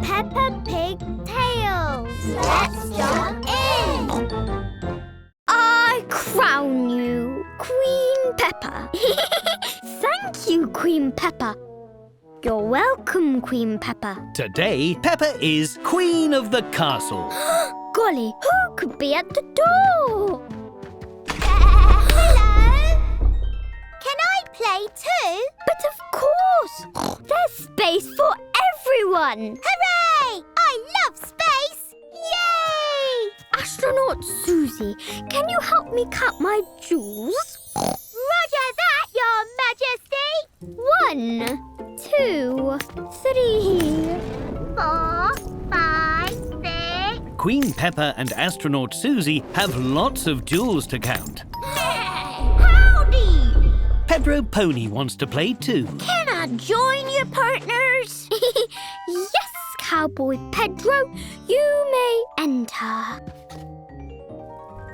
Peppa Pig Tales. Let's jump in. I crown you Queen Peppa. Thank you, Queen Peppa. You're welcome, Queen Peppa. Today, Peppa is Queen of the Castle. Golly, who could be at the door? Can I play too? But of course! There's space for everyone! Hooray! I love space! Yay! Astronaut Susie, can you help me count my jewels? Roger that, Your Majesty! 1, 2, 3, 4, 5, 6. Queen Peppa and astronaut Susie have lots of jewels to count. Howdy! Pedro Pony wants to play too. Can I join your partners? Yes, Cowboy Pedro, you may enter.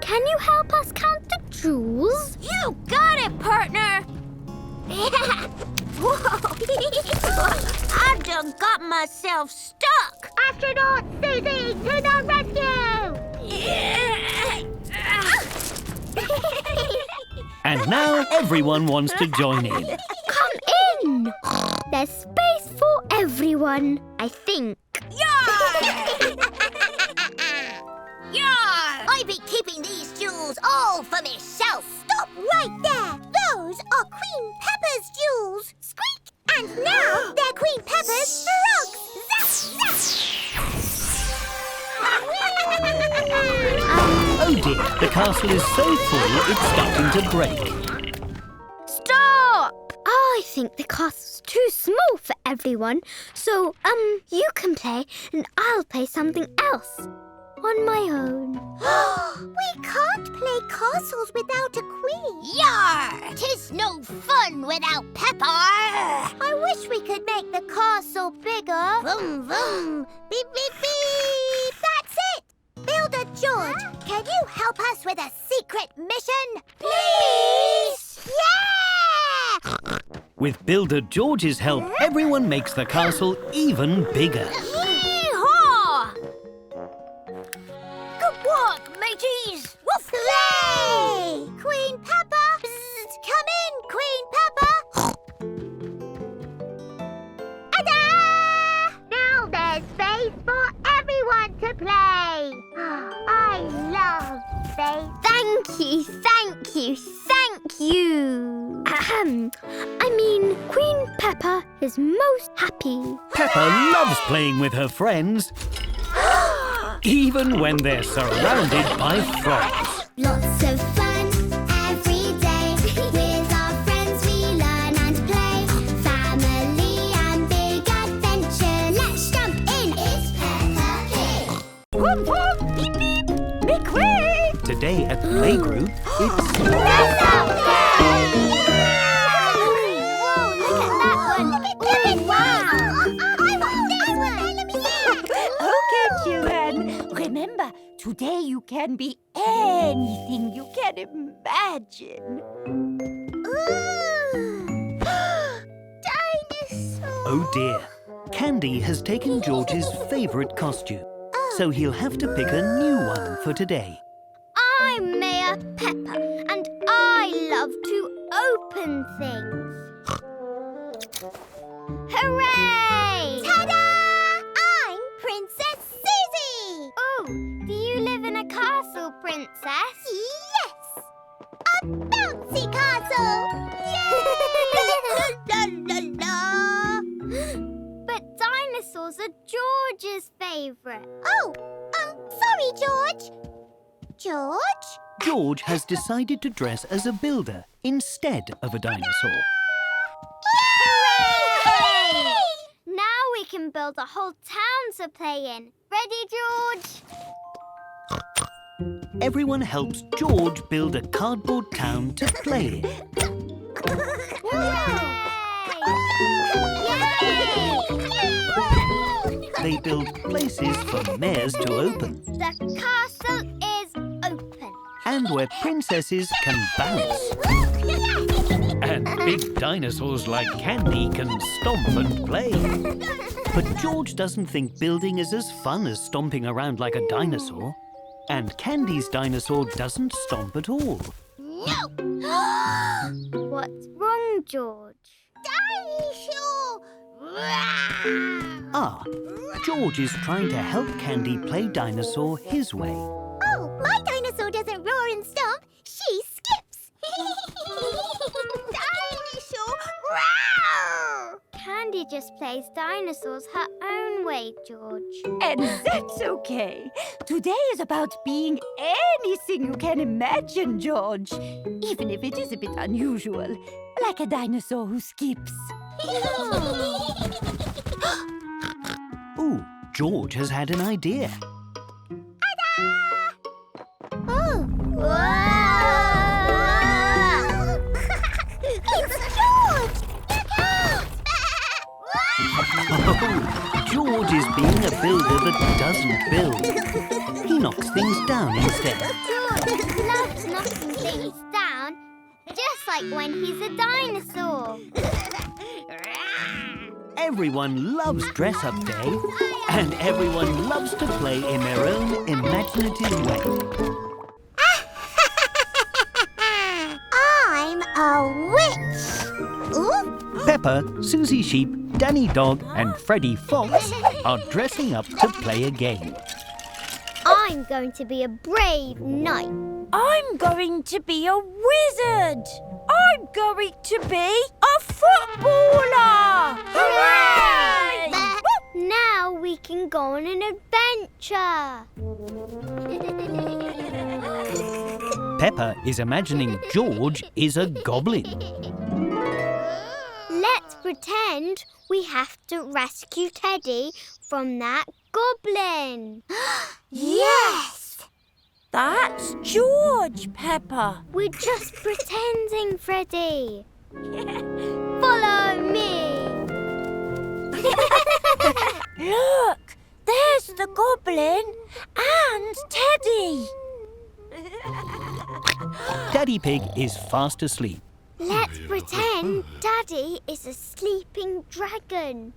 Can you help us count the jewels? You got it, partner! I just got myself stuck! Astronaut Susie, to the rescue! And now everyone wants to join in. Come in! There's space for everyone, I think. Yar! Yar! I be keeping these jewels all for myself. Stop right there! Those are Queen Peppa's jewels. Squeak! And now they're Queen Peppa's frogs. Zap, zap! Oh dear, the castle is so full it's starting to break. Stop! I think the castle's too small for everyone. So, you can play and I'll play something else. On my own. We can't play castles without a queen. Yar! 'Tis no fun without Peppa. I wish we could make the castle bigger. Vroom, vroom. Beep, beep, beep. That's it. Builder George, can you help us with a secret mission? Please! Yeah! With Builder George's help, everyone makes the castle even bigger. Yee-haw! Good work, mateys! Woof! Hooray! Queen Peppa! Psst, come in, Queen Peppa! Ta-da! Now there's space for everyone to play! I love space. Thank you, thank you, thank you! I mean, Queen Peppa is most happy. Peppa loves playing with her friends, even when they're surrounded by frogs. Lots of fun every day. With our friends we learn and play. Family and big adventure. Let's jump in. It's Peppa Pig. Whoop whoop, beep beep. Be quick. Today at playgroup, it's Let's Whoa, look at that one. Oh, wow. I want this one. Let me see. Okay, children. Remember, today you can be anything you can imagine. Ooh. Dinosaur. oh dear. Candy has taken George's favourite costume, so he'll have to pick a new one for today. I'm Mayor Peppa, and I love to open things. Hooray! Ta-da! I'm Princess Susie! Oh, do you live in a castle, Princess? Yes! A bouncy castle! Yay! La, la, la. But dinosaurs are George's favourite. Oh, sorry, George. George? George has decided to dress as a builder instead of a dinosaur. Hooray! Now we can build a whole town to play in. Ready, George? Everyone helps George build a cardboard town to play in. They build places for mares to open The castle is open. and where princesses can bounce. And big dinosaurs like Candy can stomp and play. But George doesn't think building is as fun as stomping around like a dinosaur. And Candy's dinosaur doesn't stomp at all. No! What's wrong, George? Dinosaur! Ah, George is trying to help Candy play dinosaur his way. Oh, my dinosaur doesn't roar and stomp. She skips. Dinosaur! Roar! Candy just plays dinosaurs her own way, George. And that's okay. Today is about being anything you can imagine, George. Even if it is a bit unusual, like a dinosaur who skips. Ooh, George has had an idea. Oh! Whoa! It's George! Look out! Oh, George is being a builder that doesn't build. He knocks things down instead. George loves knocking things down, just like when he's a dinosaur. Everyone loves dress-up day, and everyone loves to play in their own imaginative way. I'm a witch! Ooh. Peppa, Susie Sheep, Danny Dog and Freddy Fox are dressing up to play a game. I'm going to be a brave knight. I'm going to be a wizard. I'm going to be a footballer. Hooray! Now we can go on an adventure. Peppa is imagining George is a goblin. Let's pretend we have to rescue Teddy from that goblin. Yes! That's George, Peppa. We're just pretending, Freddy. Follow me. Look, there's the goblin and Teddy. Daddy Pig is fast asleep. Let's pretend Daddy is a sleeping dragon.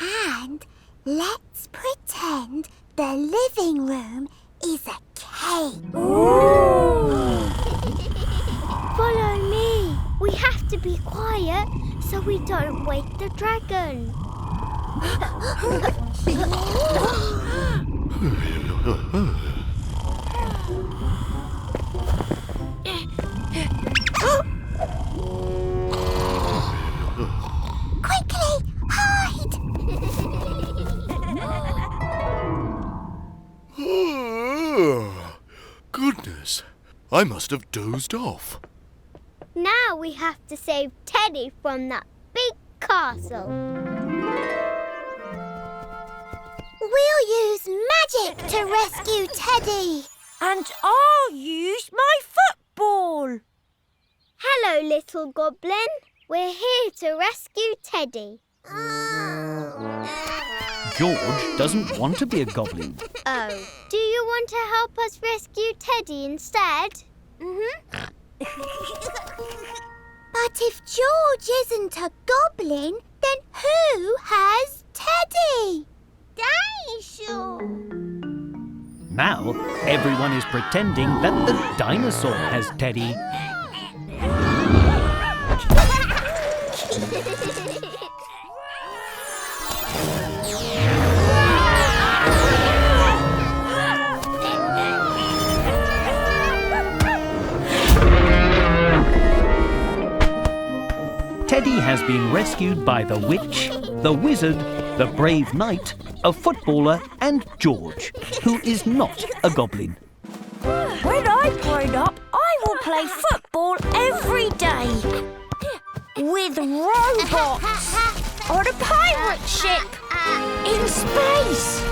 And let's pretend the living room is a cave. Follow me. We have to be quiet so we don't wake the dragon. Quickly, hide! Goodness, I must have dozed off. Now we have to save Teddy from that big castle. We'll use magic to rescue Teddy. And I'll use my football. Hello, little goblin. We're here to rescue Teddy. George doesn't want to be a goblin. Oh, do you want to help us rescue Teddy instead? But if George isn't a goblin, then who has Teddy? Dinosaur. Now, everyone is pretending that the dinosaur has Teddy. Teddy has been rescued by the witch, the wizard, the brave knight, a footballer and George, who is not a goblin. When I'm grown up, I will play football every day. With robots. On a pirate ship. In space.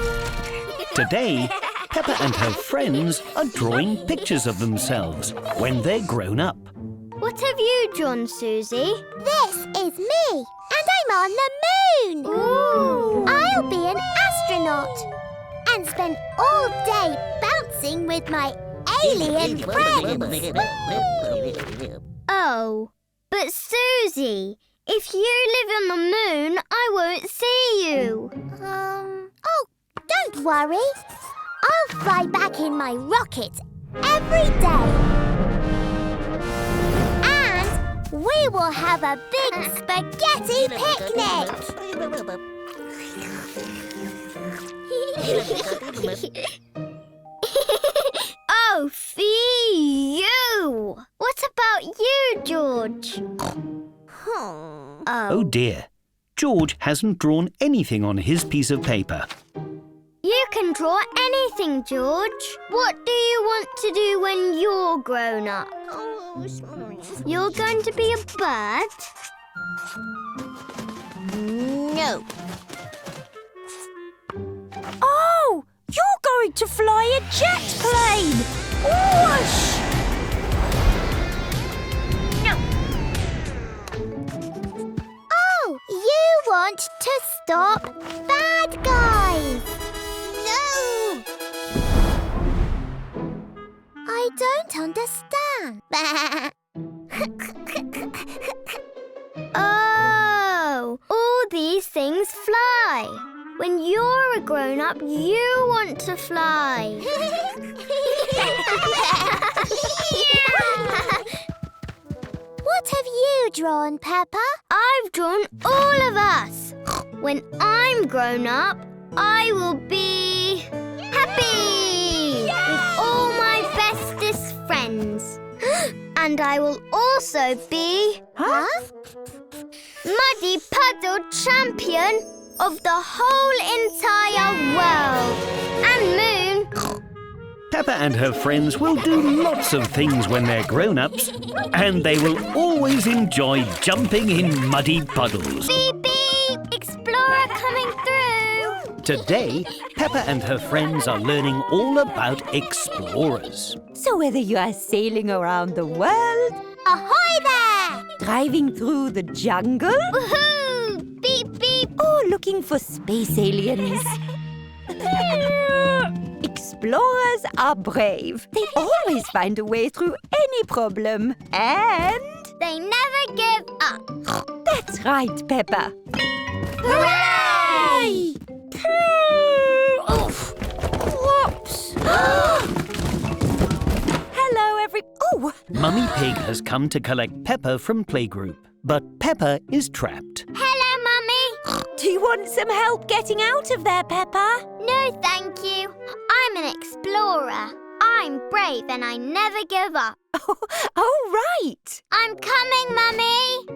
Today, Peppa and her friends are drawing pictures of themselves when they're grown up. What have you drawn, Susie? This is me, and I'm on the moon. Ooh. I'll be an astronaut and spend all day bouncing with my alien friends. Oh, but Susie, If you live on the moon, I won't see you. Oh, don't worry. I'll fly back in my rocket every day. And we will have a big spaghetti picnic. Oh, phew! What about you, George? Oh dear. George hasn't drawn anything on his piece of paper. You can draw anything, George. What do you want to do when you're grown up? You're going to be a bird? No. Oh, you're going to fly a jet plane. Whoosh! Oh, you want to stop bad guys. No! I don't understand. Oh, all these things fly. When you're a grown-up, you want to fly. What have you drawn, Peppa? I've drawn all of us. When I'm grown up, I will be happy with all my bestest friends. And I will also be Muddy Puddle Champion of the whole entire world. And Moon. Peppa and her friends will do lots of things when they're grown-ups, and they will always enjoy jumping in muddy puddles. Beep, beep! Explorer coming through! Today, Peppa and her friends are learning all about explorers. So whether you are sailing around the world, Ahoy there! driving through the jungle, Woohoo! Beep, beep! or looking for space aliens, explorers are brave. They always find a way through any problem. And They never give up. that's right, Peppa. Hooray! Oof. Whoops. Hello, Oh! Mummy Pig has come to collect Peppa from playgroup, but Peppa is trapped. Hello, Mummy. Do you want some help getting out of there, Peppa? No, thank you. I'm an explorer. I'm brave and I never give up. Oh, right. I'm coming, Mummy.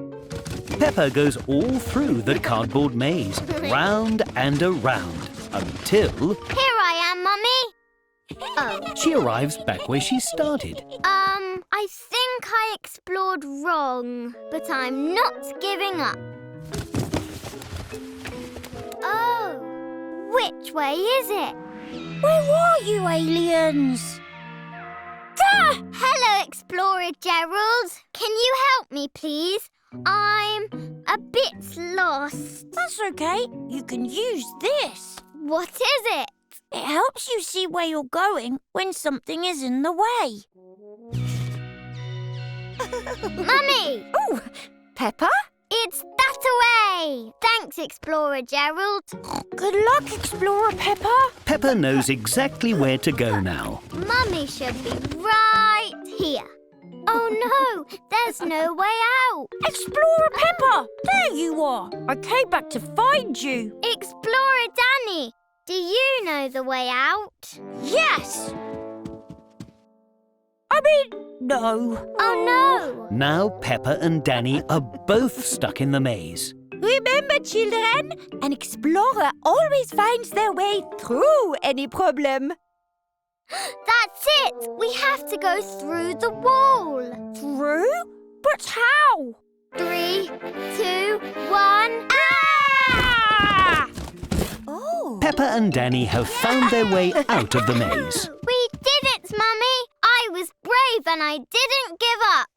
Peppa goes all through the cardboard maze, round and around, until Here I am, Mummy. Oh, she arrives back where she started. I think I explored wrong, but I'm not giving up. Oh, which way is it? Where are you, aliens? Hello, Explorer Gerald. Can you help me, please? I'm a bit lost. That's okay. You can use this. What is it? It helps you see where you're going when something is in the way. Mummy, Oh, Peppa? it's that away. Thanks, Explorer Gerald. Good luck, Explorer Peppa. Peppa knows exactly where to go now. Mummy should be right here. Oh no, there's no way out. Explorer Peppa, there you are. I came back to find you. Explorer Danny, do you know the way out? Yes. I mean, no. Oh no. Now Peppa and Danny are both stuck in the maze. Remember, children, an explorer always finds their way through any problem. That's it. We have to go through the wall. Through? But how? 3, 2, 1. Ah! Oh. Peppa and Danny have found their way out of the maze. We did it, Mummy. I was brave and I didn't give up.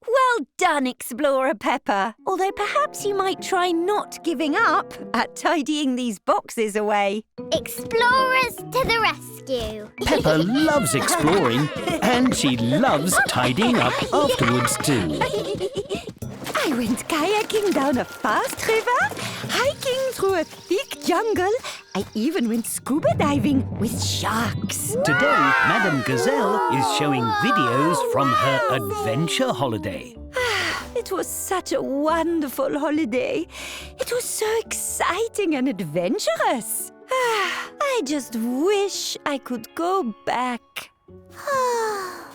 Well done, Explorer Peppa. Although perhaps you might try not giving up at tidying these boxes away. Explorers to the rescue. Peppa loves exploring and she loves tidying up afterwards too. I went kayaking down a fast river, hiking through a thick jungle. I even went scuba diving with sharks. Today, Madame Gazelle is showing videos from her adventure holiday. It was such a wonderful holiday. It was so exciting and adventurous. I just wish I could go back.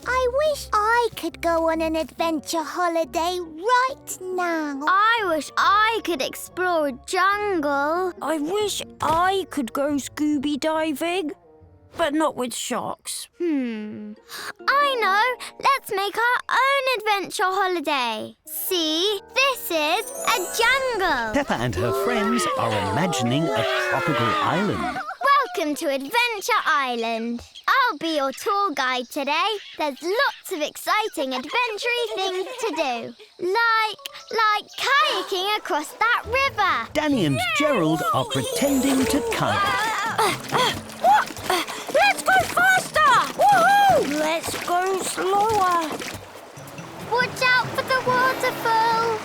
I wish I could go on an adventure holiday right now. I wish I could explore a jungle. I wish I could go Scooby diving, but not with sharks. I know. Let's make our own adventure holiday. See, this is a jungle. Peppa and her friends are imagining a tropical island. Welcome to Adventure Island. I'll be your tour guide today. There's lots of exciting adventure-y things to do. Like kayaking across that river. Danny and Gerald are pretending to kayak. Let's go faster! Woohoo! Let's go slower. Watch out for the waterfall.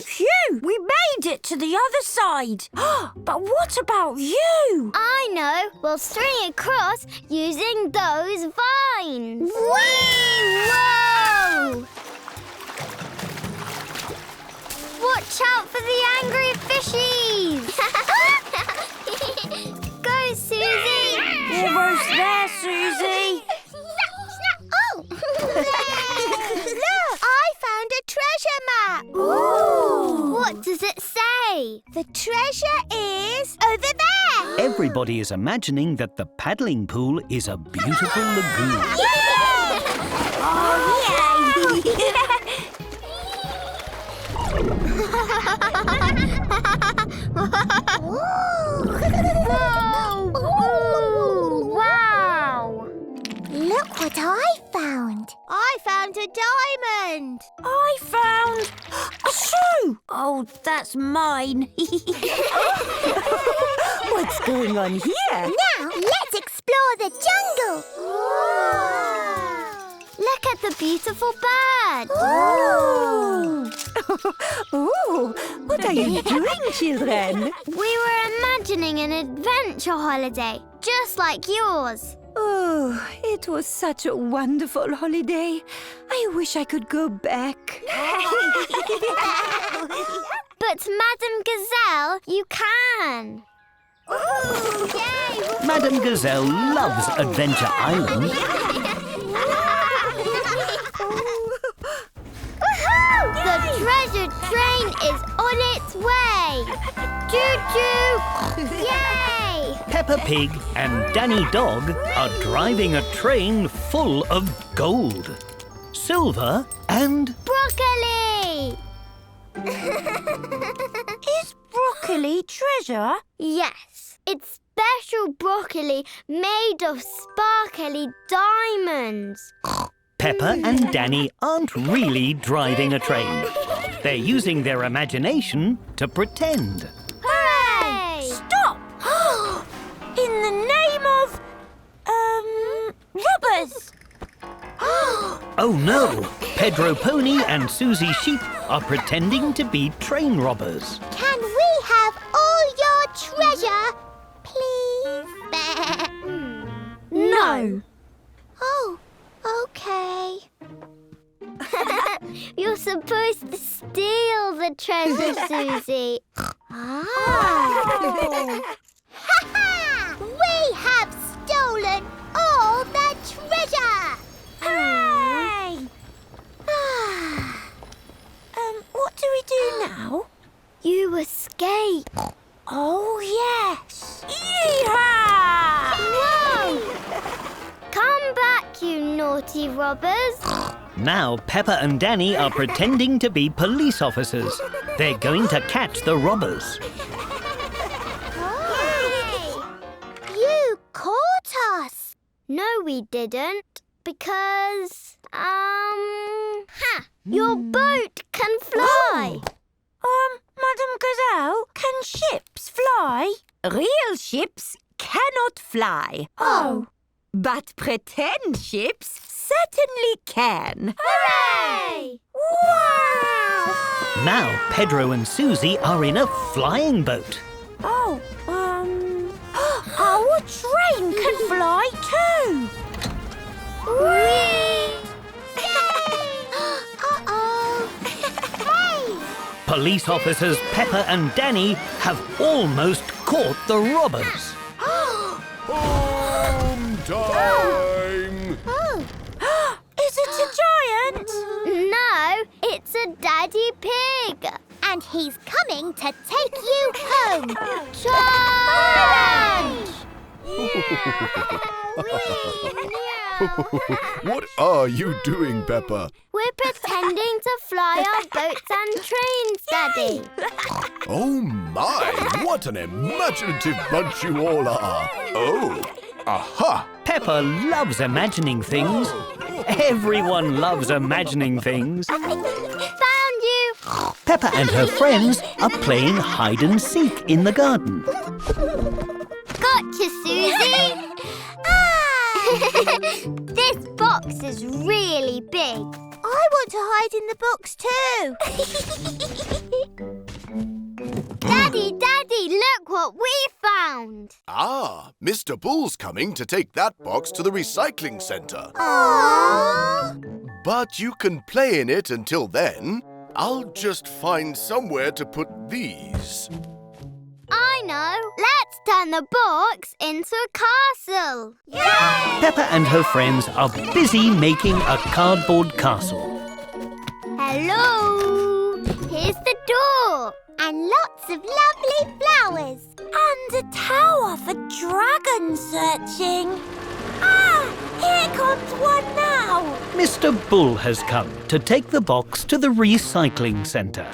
Phew! We made it to the other side. But what about you? I know. We'll string across using those vines. Whoa! Watch out for the angry fishies. Go, Susie. Almost there, Susie. Oh! Look! I found a treasure map. Ooh. What does it say? The treasure is over there. Everybody is imagining that the paddling pool is a beautiful lagoon. Ooh, wow! Look what I found. I found a diamond. I found a shoe. Oh, that's mine. What's going on here? Now let's explore the jungle. Look at the beautiful bird. Oh, what are you doing, children? We were imagining an adventure holiday, just like yours. Oh, it was such a wonderful holiday. I wish I could go back. But Madame Gazelle, you can. Yay! Madame Gazelle loves Adventure Island. The treasure train is on its way. Choo-choo! Yay! Peppa Pig and Danny Dog are driving a train full of gold, silver and... Broccoli! Is broccoli treasure? Yes, it's special broccoli made of sparkly diamonds. Peppa and Danny aren't really driving a train. They're using their imagination to pretend. Hooray! Stop! In the name of, robbers! Oh no! Pedro Pony and Susie Sheep are pretending to be train robbers. Can we have all your treasure, please? No. Oh, okay. You're supposed to steal the treasure, Susie. Oh. Ha-ha! We have stolen all the treasure! Hooray! What do we do now? You escaped. Oh, yes. Yeehaw! Whoa! Come back, you naughty robbers. Now Peppa and Danny are pretending to be police officers. They're going to catch the robbers. You caught us. No, we didn't. because, your boat can fly. Madame Gazelle, can ships fly? Real ships cannot fly. Oh. But pretend ships certainly can. Hooray! Wow! Now Pedro and Susie are in a flying boat. Oh, our train can fly too. Whee! Uh-oh. Hey! Police officers Peppa and Danny have almost caught the robbers. Home time! Oh. Is it a giant? No, it's a daddy pig. And he's coming to take you home. Challenge! What are you doing, Peppa? We're pretending to fly our boats and trains, Daddy. Oh my, what an imaginative bunch you all are. Oh, aha! Peppa loves imagining things. Everyone loves imagining things. Found you! Peppa and her friends are playing hide and seek in the garden. Gotcha, Susie! This box is really big. I want to hide in the box too. Daddy, look what we found. Ah, Mr. Bull's coming to take that box to the recycling centre. Aww. But you can play in it until then. I'll just find somewhere to put these. I know. Let's turn the box into a castle. Yay! Peppa and her friends are busy making a cardboard castle. Hello. Here's the door. And lots of lovely flowers. And a tower for dragon searching. Here comes one now. Mr. Bull has come to take the box to the recycling centre.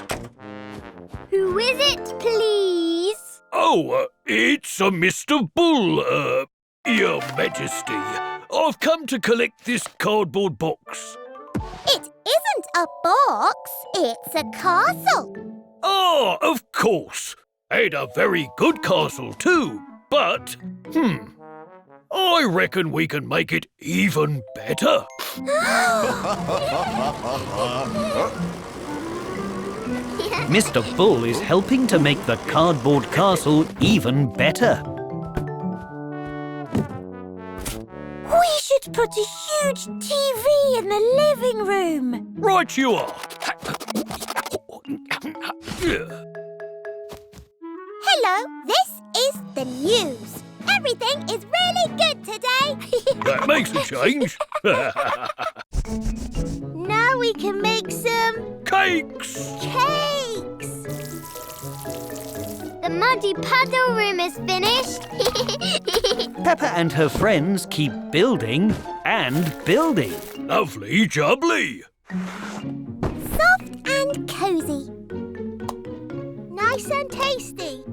Who is it, please? Oh, it's a Mr. Bull, Your Majesty. I've come to collect this cardboard box. It isn't a box, it's a castle. Ah, of course. And a very good castle too. But, I reckon we can make it even better. Mr. Bull is helping to make the cardboard castle even better. We should put a huge TV in the living room. Right you are. Hello, this is the news. Everything is really good today. That makes a change. Now we can make some Cakes! cakes. The muddy puddle room is finished. Peppa and her friends keep building and building. Lovely jubbly. Soft and cozy. Nice and tasty.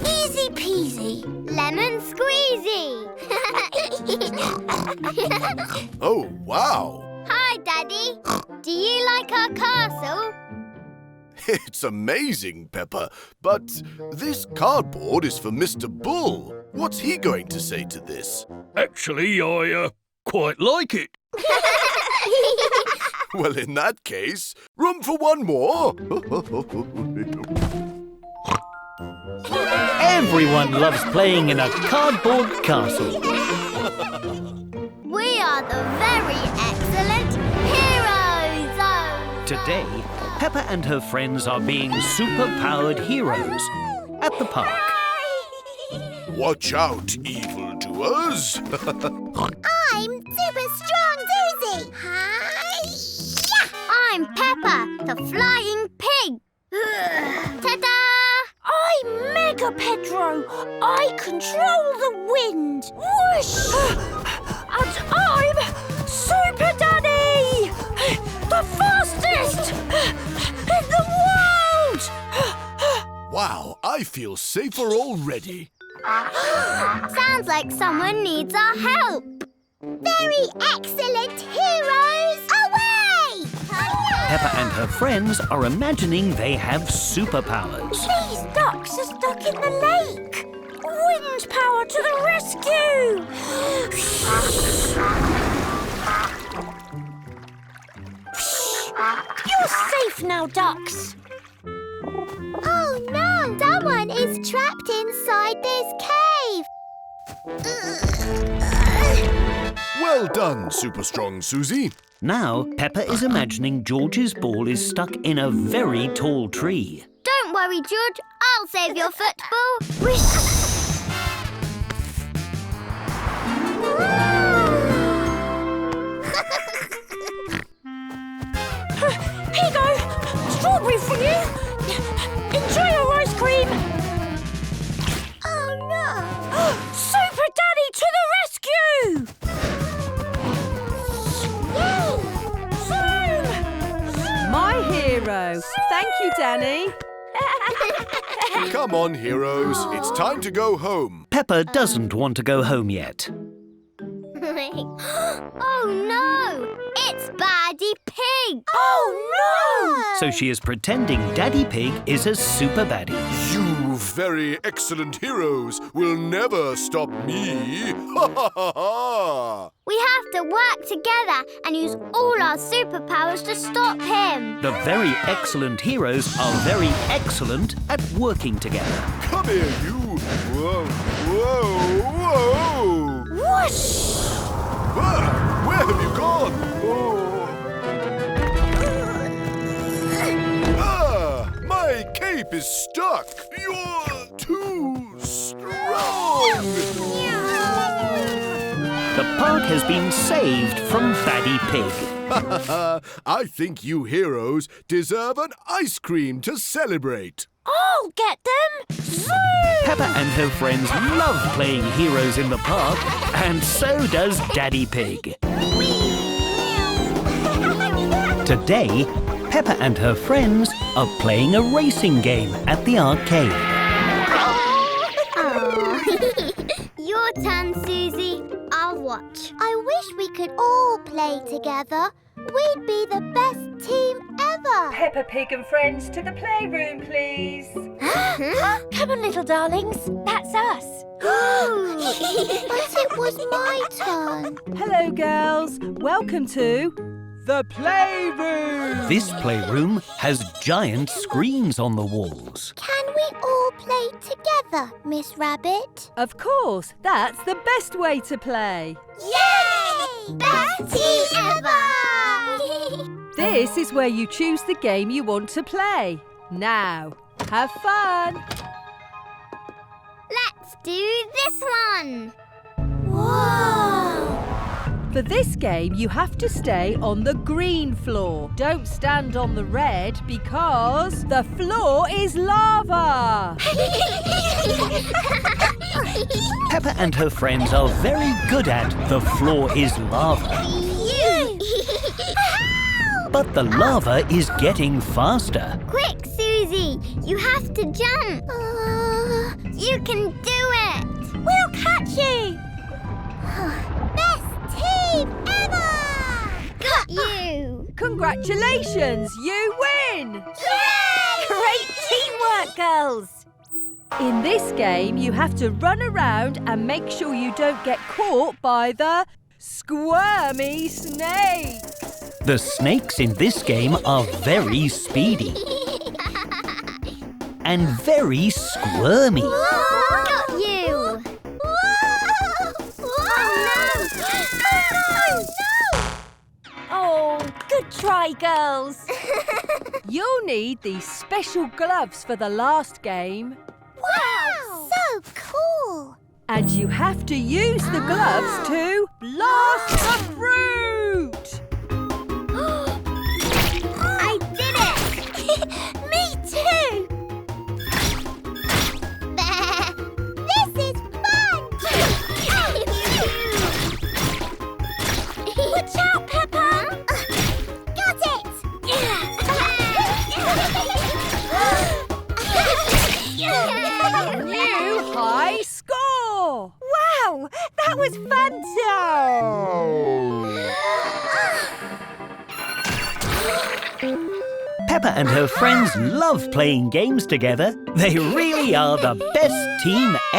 Easy peasy. Lemon squeezy. Oh, wow. Hi, Daddy. Do you like our castle? It's amazing, Peppa. But this cardboard is for Mr. Bull. What's he going to say to this? Actually, I quite like it. Well, in that case, room for one more. Everyone loves playing in a cardboard castle. We are the very excellent heroes. Today, Peppa and her friends are being super-powered heroes at the park. Watch out, evildoers. I'm super strong Susie. Hi-ya! I'm Peppa, the flying pig. Ta-da! I'm Mega Pedro. I control the wind. Whoosh! And I'm Super Danny, the fastest in the world. Wow, I feel safer already. Sounds like someone needs our help. Very excellent heroes! Away! Peppa and her friends are imagining they have superpowers. These ducks are stuck in the lake. Wind power to the rescue! You're safe now, ducks. Oh no! Someone is trapped inside this cave! Well done, Super Strong Susie. Now, Peppa is imagining George's ball is stuck in a very tall tree. Don't worry, George. I'll save your football. Whoosh! Here you go. Strawberry for you. Enjoy your ice cream. Oh no! Super Daddy to the rescue! My hero. Thank you, Danny. Come on, heroes. It's time to go home. Peppa doesn't want to go home yet. Oh no! It's Baddie Pig! Oh no! So she is pretending Daddy Pig is a super baddie. You very excellent heroes will never stop me. Ha ha ha ha! We have to work together and use all our superpowers to stop him. The very excellent heroes are very excellent at working together. Come here, you. Whoa, whoa, whoa! Whoosh! Ah, where have you gone? Oh. Ah, my cape is stuck. You're too strong. The park has been saved from Baddie Pig. I think you heroes deserve an ice cream to celebrate. I'll get them! Zoom! Peppa and her friends love playing heroes in the park, and so does Daddy Pig. Today, Peppa and her friends are playing a racing game at the arcade. Your turn, Susie. I'll watch. I wish we could all play together. We'd be the best team ever. Peppa Pig and friends to the playroom, please. Come on, little darlings. That's us. But it was my turn. Hello, girls. Welcome to the playroom. This playroom has giant screens on the walls. Can we all play together, Miss Rabbit? Of course, that's the best way to play. Yay! Best team ever! This is where you choose the game you want to play. Now, have fun. Let's do this one. Whoa! For this game, you have to stay on the green floor. Don't stand on the red because the floor is lava. Peppa and her friends are very good at the floor is lava. But the lava is getting faster. Quick, Susie. You have to jump. You can do it. We'll catch you. Best team ever! Got you. Congratulations, you win! Great teamwork, girls. In this game, you have to run around and make sure you don't get caught by the squirmy snakes. The snakes in this game are very speedy and very squirmy. Got you. Oh, good try, girls. You'll need these special gloves for the last game. Wow! So cool! And you have to use the gloves to blast the fruit! I did it. Me too! This is fun! Watch out, Peppa. Got it! New high score! Wow, that was fantastic. Peppa and her friends love playing games together. They really are the best team ever.